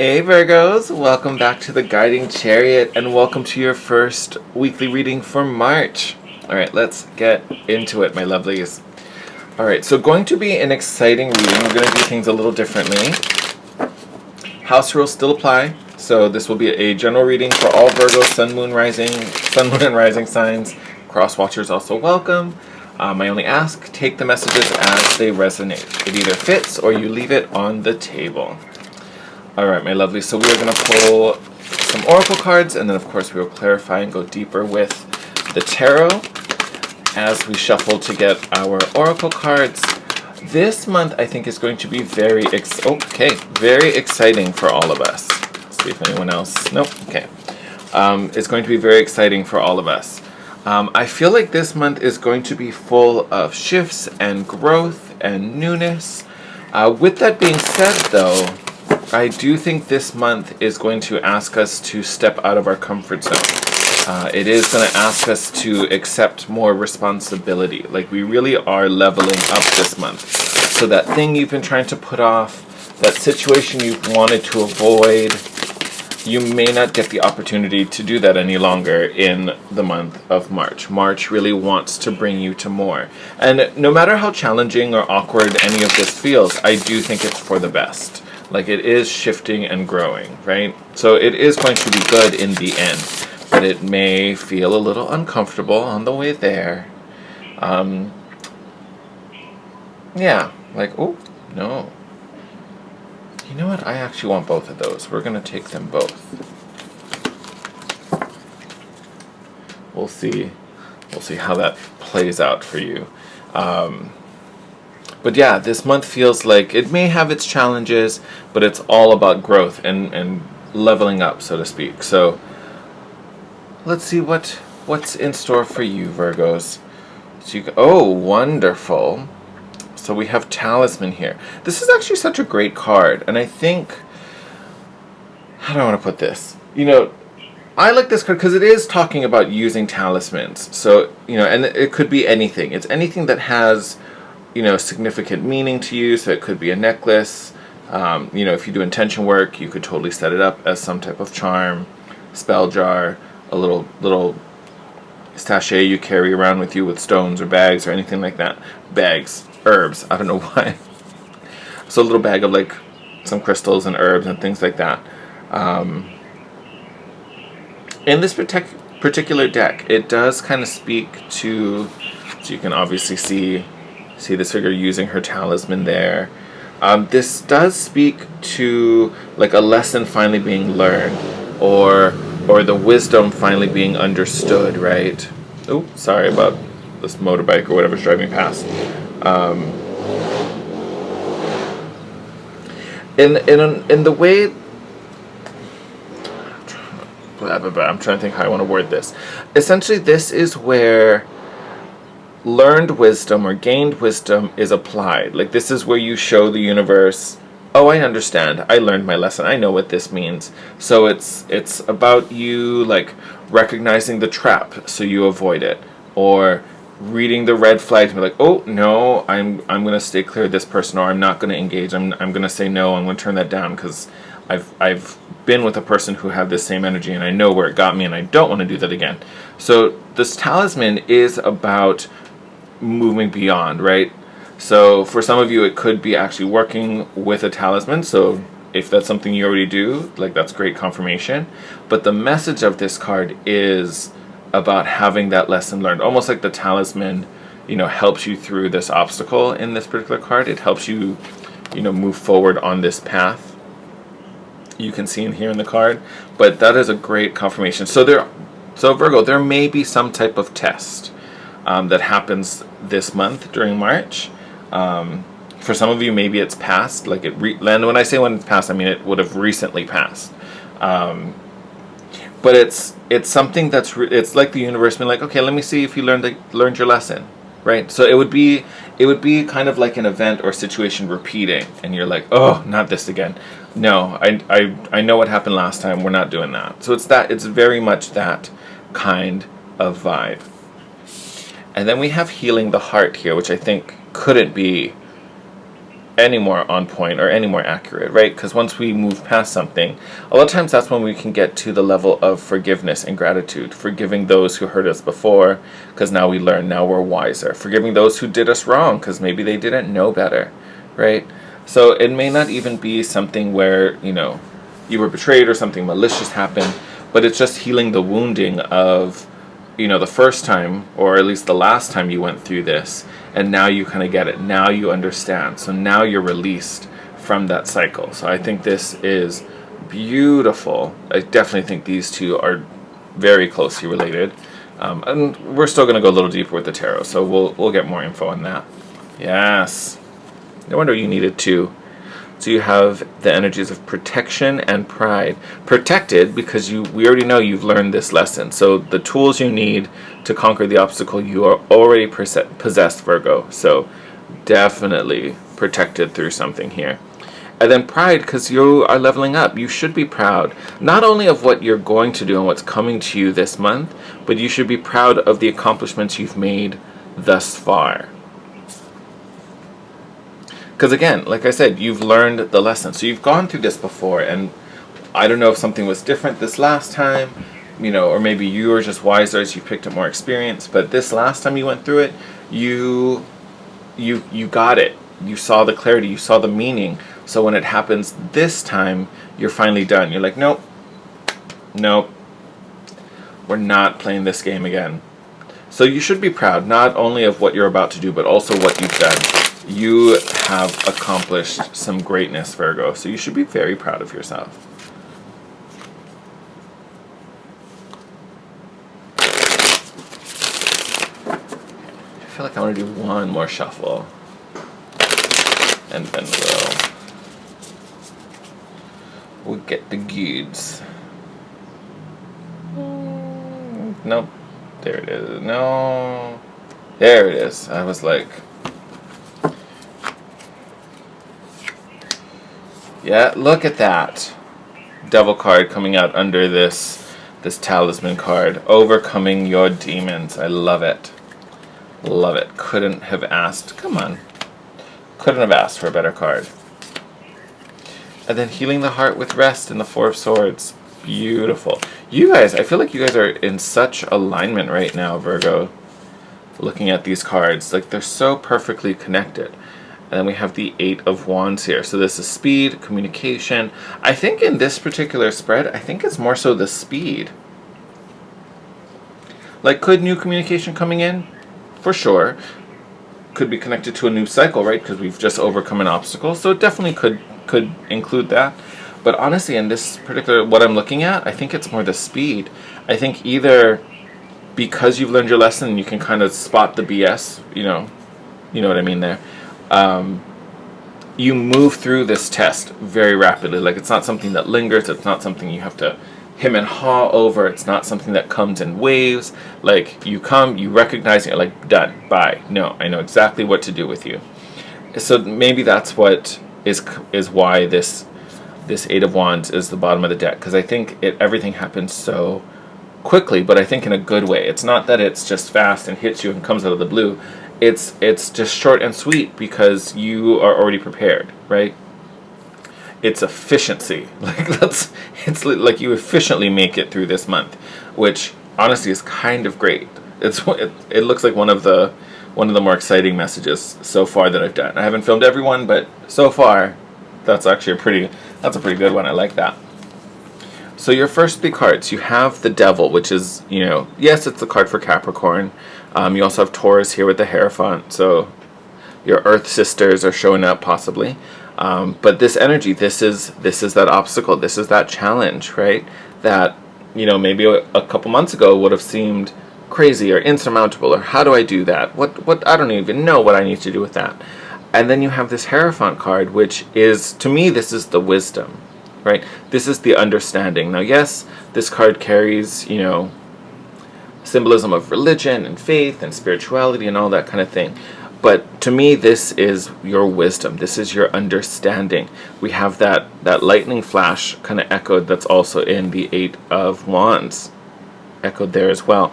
Hey Virgos, welcome back to the Guiding Chariot and welcome to your first weekly reading for March. Alright, let's get into it, my lovelies. Alright, so going to be an exciting reading. We're going to do things a little differently. House rules still apply, so this will be a general reading for all Virgo, Sun, Moon, and Rising signs. Cross watchers also welcome. I only ask, take the messages as they resonate. It either fits or you leave it on the table. Alright, my lovely, so we're going to pull some oracle cards, and then of course we will clarify and go deeper with the tarot as we shuffle to get our oracle cards. This month I think is going to be very exciting for all of us. Let's see if anyone else... Nope, okay. It's going to be very exciting for all of us. I feel like this month is going to be full of shifts and growth and newness. With that being said, though, I do think this month is going to ask us to step out of our comfort zone. It is going to ask us to accept more responsibility. Like, we really are leveling up this month. So that thing you've been trying to put off, that situation you've wanted to avoid, you may not get the opportunity to do that any longer in the month of March. March really wants to bring you to more. And no matter how challenging or awkward any of this feels, I do think it's for the best. Like, it is shifting and growing, right? So it is going to be good in the end, but it may feel a little uncomfortable on the way there. Yeah, like, oh, no. You know what? I actually want both of those. We're going to take them both. We'll see. We'll see how that plays out for you. But yeah, this month feels like it may have its challenges, but it's all about growth and leveling up, so to speak. So let's see what's in store for you, Virgos. So oh, wonderful. So we have Talisman here. This is actually such a great card, and I think, how do I want to put this? You know, I like this card because it is talking about using talismans. So, you know, and it could be anything. It's anything that has, you know, significant meaning to you. So it could be a necklace. You know, if you do intention work, you could totally set it up as some type of charm, spell jar, a little sachet you carry around with you with stones or bags or anything like that. Bags, herbs, I don't know why. So a little bag of like some crystals and herbs and things like that. In this particular deck, it does kind of speak to, so you can obviously see this figure using her talisman there. This does speak to like a lesson finally being learned, or the wisdom finally being understood, right? Oh, sorry about this motorbike or whatever's driving past. In the way, I'm trying to think how I want to word this. Essentially, this is where learned wisdom or gained wisdom is applied. Like, this is where you show the universe, oh, I understand, I learned my lesson, I know what this means. So it's about you like recognizing the trap so you avoid it, or reading the red flags and be like, oh no, I'm gonna stay clear of this person, or I'm not gonna engage, I'm gonna say no, I'm gonna turn that down because I've been with a person who had this same energy and I know where it got me and I don't want to do that again. So this talisman is about moving beyond, right? So for some of you, it could be actually working with a talisman. So if that's something you already do, like, that's great confirmation. But the message of this card is about having that lesson learned. Almost like the talisman, you know, helps you through this obstacle in this particular card. It helps you, you know, move forward on this path. You can see in here in the card. But that is a great confirmation. So Virgo, there may be some type of test that happens this month during March. For some of you, maybe it's past. Like, and when I say when it's past, I mean it would have recently passed. But it's something that's it's like the universe being like, okay, let me see if you learned your lesson, right? So it would be kind of like an event or situation repeating, and you're like, oh, not this again. No, I know what happened last time. We're not doing that. So it's very much that kind of vibe. And then we have healing the heart here, which I think couldn't be any more on point or any more accurate, right? Because once we move past something, a lot of times that's when we can get to the level of forgiveness and gratitude, forgiving those who hurt us before, because now we learn, now we're wiser, forgiving those who did us wrong, because maybe they didn't know better, right? So it may not even be something where, you were betrayed or something malicious happened, but it's just healing the wounding of, the first time, or at least the last time you went through this, and now you kind of get it. Now you understand. So now you're released from that cycle. So I think this is beautiful. I definitely think these two are very closely related. And we're still going to go a little deeper with the tarot, so we'll get more info on that. Yes. No wonder you needed two. So you have the energies of protection and pride. Protected because we already know you've learned this lesson. So the tools you need to conquer the obstacle you are already possessed, Virgo. So definitely protected through something here. And then pride because you are leveling up. You should be proud not only of what you're going to do and what's coming to you this month, but you should be proud of the accomplishments you've made thus far. Because again, like I said, you've learned the lesson. So you've gone through this before, and I don't know if something was different this last time, or maybe you were just wiser as you picked up more experience, but this last time you went through it, you got it. You saw the clarity, you saw the meaning. So when it happens this time, you're finally done. You're like, nope, we're not playing this game again. So you should be proud, not only of what you're about to do, but also what you've done. You have accomplished some greatness, Virgo, so you should be very proud of yourself. I feel like I want to do one more shuffle, and then we'll get the goods. Nope. There it is. No. There it is. I was like... Yeah, look at that. Devil card coming out under this talisman card. Overcoming your demons. I love it. Love it. Couldn't have asked. Come on. Couldn't have asked for a better card. And then healing the heart with rest in the Four of Swords. Beautiful. You guys, I feel like you guys are in such alignment right now, Virgo. Looking at these cards. Like, they're so perfectly connected. And then we have the Eight of Wands here. So this is speed, communication. I think in this particular spread, I think it's more so the speed. Like, could new communication coming in? For sure. Could be connected to a new cycle, right? Because we've just overcome an obstacle. So it definitely could include that. But honestly, in this particular, what I'm looking at, I think it's more the speed. I think either because you've learned your lesson, you can kind of spot the BS, you know what I mean there. You move through this test very rapidly. Like, it's not something that lingers. It's not something you have to hem and haw over. It's not something that comes in waves. Like, you come, you recognize it, you're like, done, bye. No, I know exactly what to do with you. So maybe that's what is why this Eight of Wands is the bottom of the deck, because I think everything happens so quickly, but I think in a good way. It's not that it's just fast and hits you and comes out of the blue. It's just short and sweet because you are already prepared, right? It's efficiency. It's like you efficiently make it through this month, which honestly is kind of great. It looks like one of the more exciting messages so far that I've done. I haven't filmed everyone, but so far that's actually a pretty good one. I like that. So your first big cards, you have the Devil, which is, yes, it's the card for Capricorn. You also have Taurus here with the Hierophant, so your Earth sisters are showing up possibly. But this energy, this is that obstacle, this is that challenge, right? That, maybe a couple months ago would have seemed crazy or insurmountable, or how do I do that? What I don't even know what I need to do with that. And then you have this Hierophant card, which is, to me, this is the wisdom, right? This is the understanding. Now, yes, this card carries, symbolism of religion and faith and spirituality and all that kind of thing. But to me, this is your wisdom. This is your understanding. We have that lightning flash kind of echoed that's also in the Eight of Wands. Echoed there as well.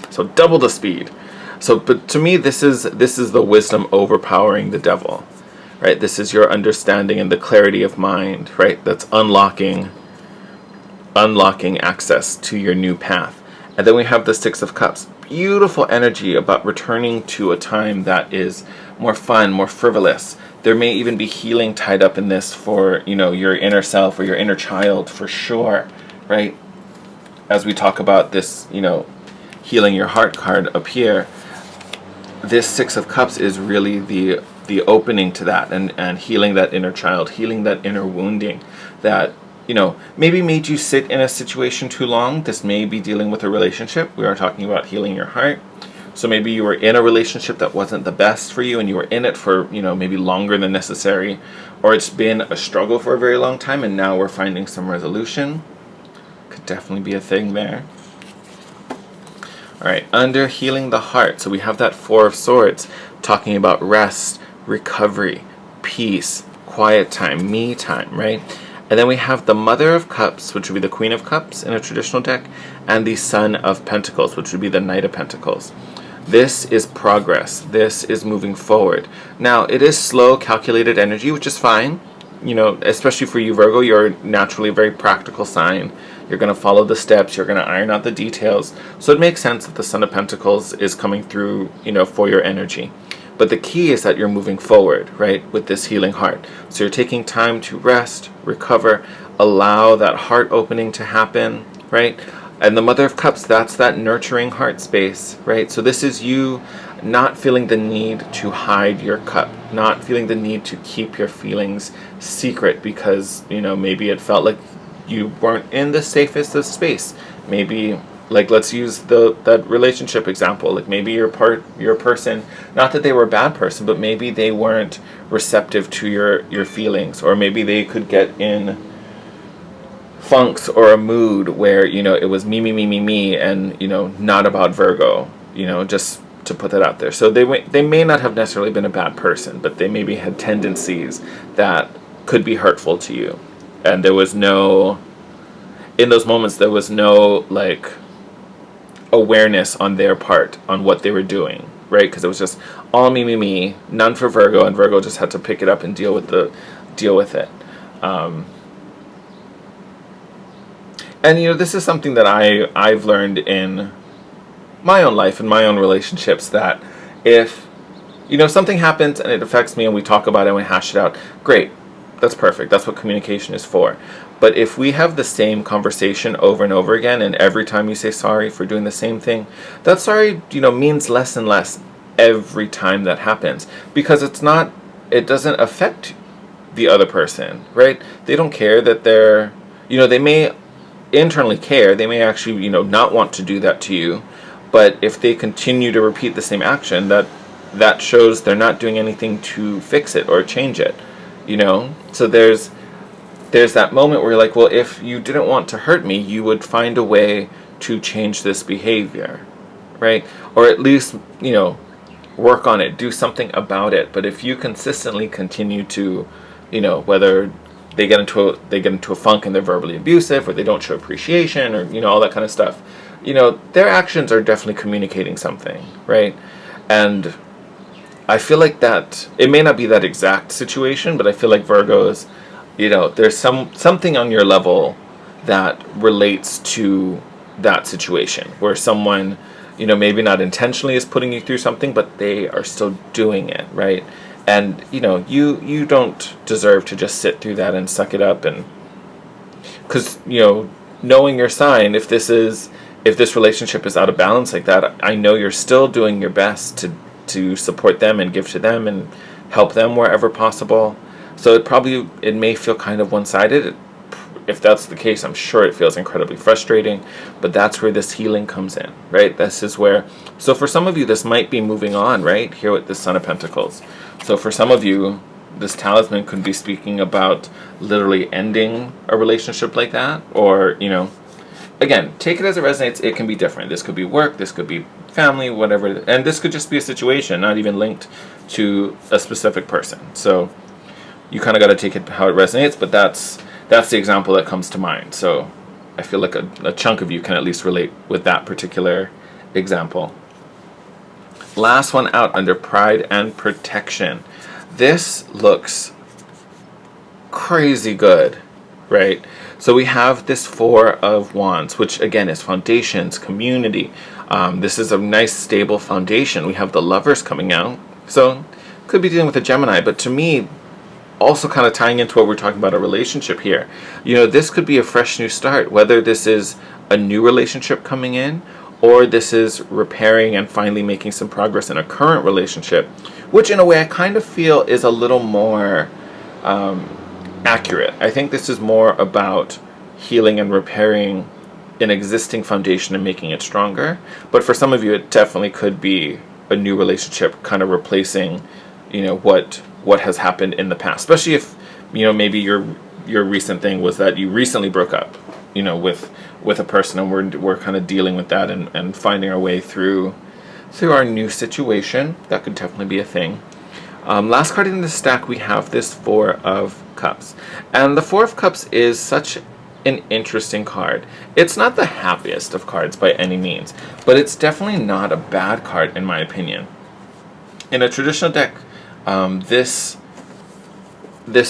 So double the speed. So, but to me, this is the wisdom overpowering the devil, right? This is your understanding and the clarity of mind, right? That's unlocking access to your new path. And then we have the Six of Cups. Beautiful energy about returning to a time that is more fun, more frivolous. There may even be healing tied up in this for, your inner self or your inner child, for sure, right? As we talk about this, healing your heart card up here, this Six of Cups is really the opening to that, and healing that inner child, healing that inner wounding that, maybe made you sit in a situation too long. This may be dealing with a relationship. We are talking about healing your heart. So maybe you were in a relationship that wasn't the best for you, and you were in it for, maybe longer than necessary, or it's been a struggle for a very long time, and now we're finding some resolution. Could definitely be a thing there. All right, under healing the heart, so we have that Four of Swords, talking about rest, recovery, peace, quiet time, me time, right? And then we have the Mother of Cups, which would be the Queen of Cups in a traditional deck, and the Son of Pentacles, which would be the Knight of Pentacles. This is progress. This is moving forward. Now, it is slow, calculated energy, which is fine. Especially for you, Virgo, you're naturally a very practical sign. You're going to follow the steps. You're going to iron out the details. So it makes sense that the Son of Pentacles is coming through, for your energy. But the key is that you're moving forward, right, with this healing heart. So you're taking time to rest, recover, allow that heart opening to happen, right? And the Mother of Cups, that's that nurturing heart space, right? So this is you not feeling the need to hide your cup, not feeling the need to keep your feelings secret because, maybe it felt like you weren't in the safest of space. Maybe, like, let's use that relationship example. Like, maybe your person, not that they were a bad person, but maybe they weren't receptive to your feelings, or maybe they could get in funks or a mood where, it was me, and, not about Virgo, just to put that out there. So they may not have necessarily been a bad person, but they maybe had tendencies that could be hurtful to you. And in those moments, there was no, like, awareness on their part on what they were doing, right? Because it was just all me, none for Virgo, and Virgo just had to pick it up and deal with it. And this is something that I've learned in my own life and my own relationships, that if something happens and it affects me and we talk about it and we hash it out, great, that's perfect. That's what communication is for. But if we have the same conversation over and over again, and every time you say sorry for doing the same thing, that sorry means less and less every time that happens, because it doesn't affect the other person, right? They don't care that they may internally care, they may actually not want to do that to you, but if they continue to repeat the same action, that shows they're not doing anything to fix it or change it. So there's that moment where you're like, well, if you didn't want to hurt me, you would find a way to change this behavior, right? Or at least work on it, do something about it. But if you consistently continue to whether they get into a funk and they're verbally abusive, or they don't show appreciation, or all that kind of stuff, their actions are definitely communicating something, right? And I feel like that it may not be that exact situation, but I feel like Virgos, there's something on your level that relates to that situation where someone, maybe not intentionally is putting you through something, but they are still doing it, right? And you don't deserve to just sit through that and suck it up, and because knowing your sign, if this relationship is out of balance like that, I know you're still doing your best to support them and give to them and help them wherever possible. So it may feel kind of one-sided. If that's the case, I'm sure it feels incredibly frustrating, but that's where this healing comes in, right? This is where, so for some of you, this might be moving on, right? Here with the Son of Pentacles. So for some of you, this talisman could be speaking about literally ending a relationship like that, or, again, take it as it resonates. It can be different. This could be work, this could be family, whatever, and this could just be a situation, not even linked to a specific person. So you kind of got to take it how it resonates, but that's the example that comes to mind. So I feel like a chunk of you can at least relate with that particular example. Last one out under pride and protection. this looks crazy good, right? So we have this Four of Wands, which again is foundations, community. This is a nice stable foundation. We have the Lovers coming out, so could be dealing with a Gemini, but to me, also kind of tying into what we're talking about, a relationship here. You know, this could be a fresh new start, whether this is a new relationship coming in, or this is repairing and finally making some progress in a current relationship, which in a way I kind of feel is a little more accurate. I think this is more about healing and repairing an existing foundation and making it stronger. But for some of you, it definitely could be a new relationship, kind of replacing, you know, what has happened in the past. Especially if, you know, maybe your recent thing was that you recently broke up, you know, with a person, and we're kind of dealing with that and finding our way through our new situation. That could definitely be a thing. Last card in the stack, we have this Four of Cups. And the Four of Cups is such an interesting card. It's not the happiest of cards by any means, but it's definitely not a bad card in my opinion. In a traditional deck, this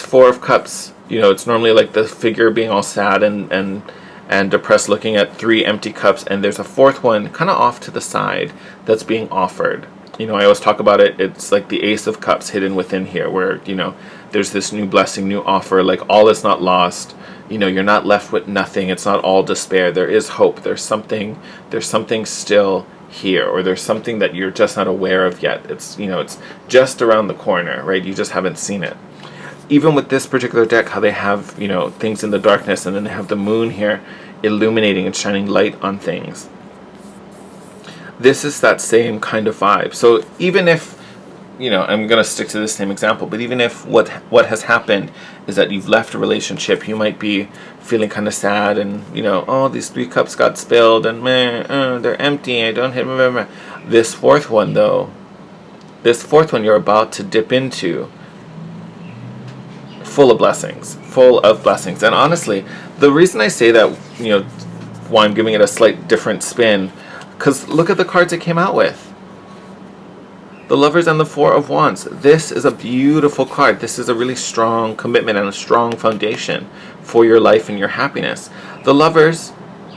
Four of Cups, you know, it's normally like the figure being all sad and depressed, looking at three empty cups, and there's a fourth one kind of off to the side that's being offered. You know, I always talk about it, it's like the Ace of Cups hidden within here, where, you know, there's this new blessing, new offer, like all is not lost. You know, you're not left with nothing. It's not all despair. There is hope. There's something still here, or there's something that you're just not aware of yet. It's, you know, it's just around the corner, right? You just haven't seen it. Even with this particular deck, how they have, you know, things in the darkness, and then they have the moon here illuminating and shining light on things. This is that same kind of vibe. So even if, you know, I'm going to stick to the same example, but even if what has happened is that you've left a relationship, you might be feeling kind of sad and, you know, oh, these three cups got spilled and they're empty, I don't remember. This fourth one, though, you're about to dip into, full of blessings. And honestly, the reason I say that, you know, why I'm giving it a slight different spin, because look at the cards it came out with. The Lovers and the Four of Wands. This is a beautiful card. This is a really strong commitment and a strong foundation for your life and your happiness. The Lovers,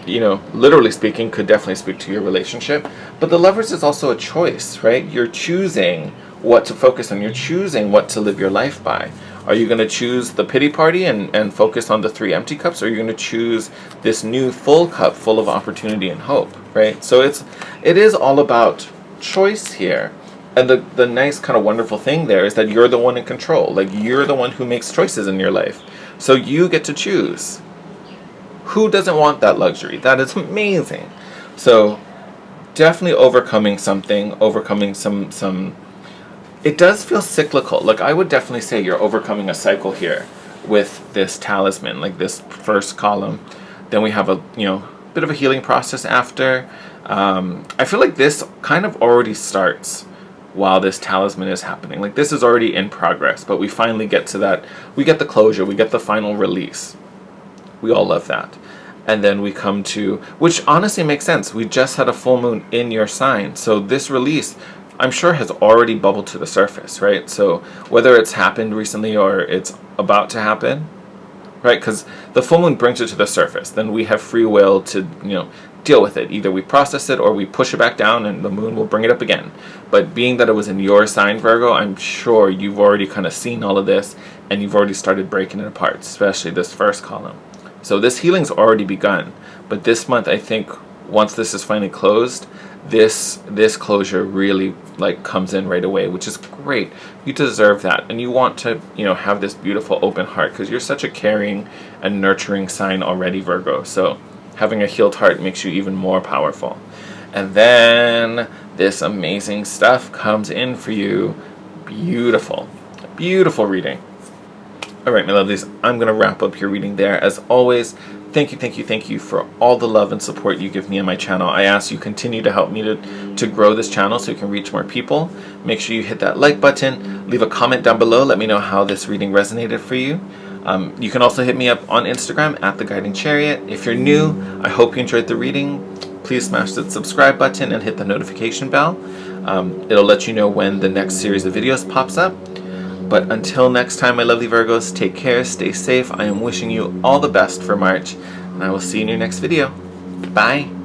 you know, literally speaking, could definitely speak to your relationship. But the Lovers is also a choice, right? You're choosing what to focus on. You're choosing what to live your life by. Are you going to choose the pity party and focus on the three empty cups? Or are you going to choose this new full cup full of opportunity and hope, right? So it is all about choice here. And the nice kind of wonderful thing there is that you're the one in control. Like, you're the one who makes choices in your life. So you get to choose. Who doesn't want that luxury? That is amazing. So definitely overcoming something, overcoming some it does feel cyclical. Like, I would definitely say you're overcoming a cycle here with this talisman, like this first column. Then we have a, you know, bit of a healing process after. I feel like this kind of already starts while this talisman is happening. Like, this is already in progress, but we finally get to that. We get the closure. We get the final release. We all love that. And then we come to, which honestly makes sense. We just had a full moon in your sign. So this release, I'm sure, has already bubbled to the surface, right? So whether it's happened recently or it's about to happen, right? Because the full moon brings it to the surface. Then we have free will to, you know, deal with it. Either we process it or we push it back down and the moon will bring it up again. But being that it was in your sign, Virgo, I'm sure you've already kind of seen all of this and you've already started breaking it apart, especially this first column. So this healing's already begun. But this month, I think, once this is finally closed, this closure really, like, comes in right away, which is great. You deserve that, and you want to, you know, have this beautiful open heart, because you're such a caring and nurturing sign already, Virgo. So having a healed heart makes you even more powerful. And then this amazing stuff comes in for you. Beautiful reading. All right, my lovelies, I'm going to wrap up your reading there. As always, thank you for all the love and support you give me and my channel. I ask you continue to help me to grow this channel so we can reach more people. Make sure you hit that like button. Leave a comment down below. Let me know how this reading resonated for you. You can also hit me up on Instagram at The Guiding Chariot. If you're new, I hope you enjoyed the reading. Please smash that subscribe button and hit the notification bell. It'll let you know when the next series of videos pops up. But until next time, my lovely Virgos, take care, stay safe. I am wishing you all the best for March, and I will see you in your next video. Bye.